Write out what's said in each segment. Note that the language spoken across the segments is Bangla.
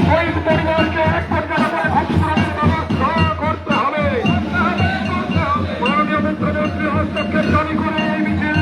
শহীদ পরিবারকে এক পর্যায়ে ক্ষতিপূরণের ব্যবস্থা করতে হবে। মাননীয় মুখ্যমন্ত্রী হস্তক্ষেপ দাবি করে এই মিছিল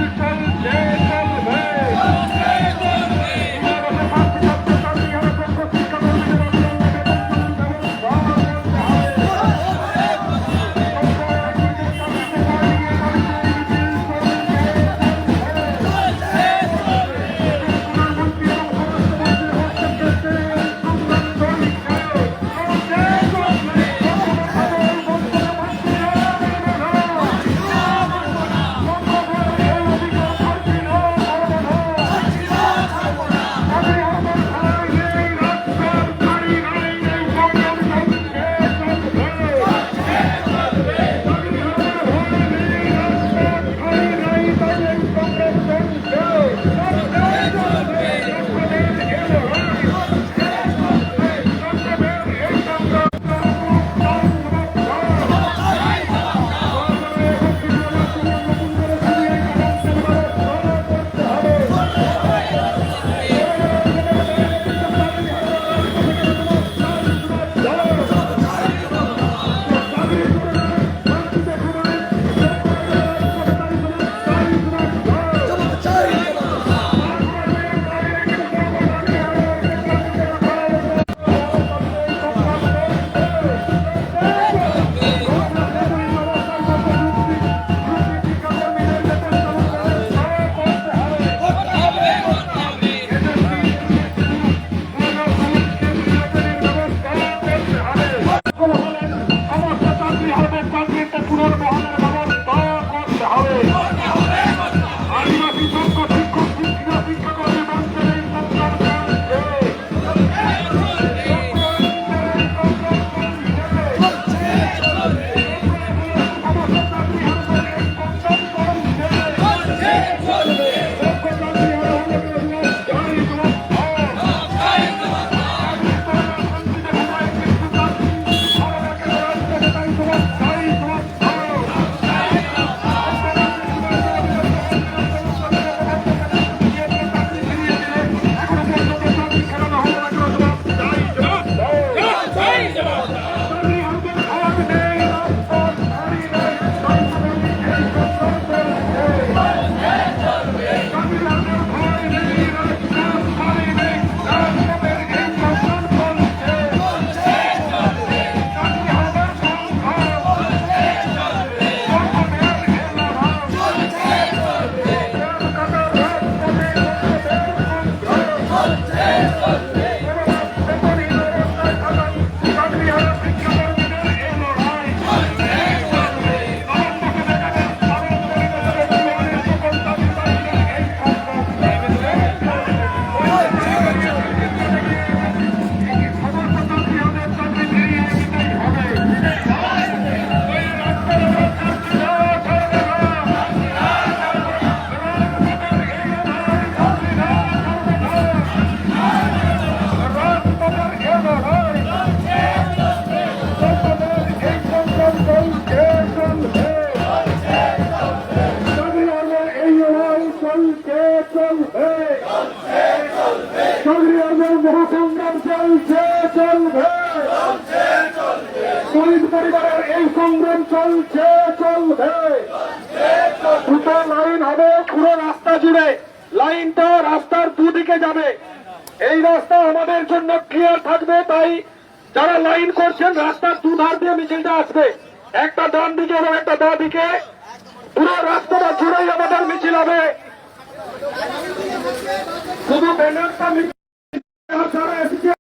চলছে, চলবে। মহাসংগ্রাম চলছে, চলবে। শহীদ পরিবারের এই সংগ্রাম চলছে, চলবে। দুটো লাইন হবে পুরো রাস্তা জুড়ে, লাইনটা রাস্তার দুদিকে যাবে। এই রাস্তা আমাদের জন্য ক্লিয়ার থাকবে, তাই যারা লাইন করছেন রাস্তার দুধার দিয়ে মিছিলটা আসবে, একটা ডান দিকে এবং একটা বাঁ দিকে, পুরো রাস্তাটা জুড়েই আমাদের মিছিল হবে। শুধু ব্যানারটা যারা এসেছে